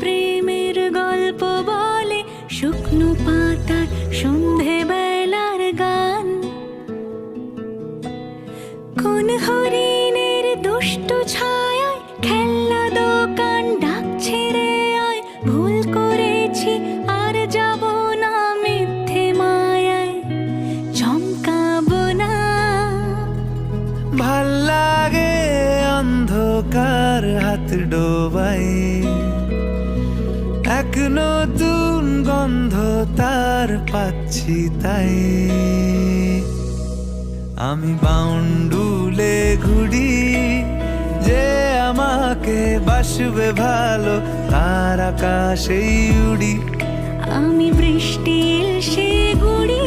প্রেমের গল্প বলে শুকনো পাতার সন্ধে বেলার গান। কোন হরিণের দুষ্ট ছায়ায় খেলনা দোকান ডাকছে রে আয়, ভুল করেছি আর যাব না মিথ্যে মায়ায়, চমকাবো না। ভাল লাগে অন্ধকার হাত ডোবাই, এক নতুন গন্ধ তার পাচ্ছি তাই। আমি বাউন্ডুলে ঘুরি, যে আমাকে বাসবে ভালো তার আকাশেই উড়ি। আমি বৃষ্টি সে গুড়ি,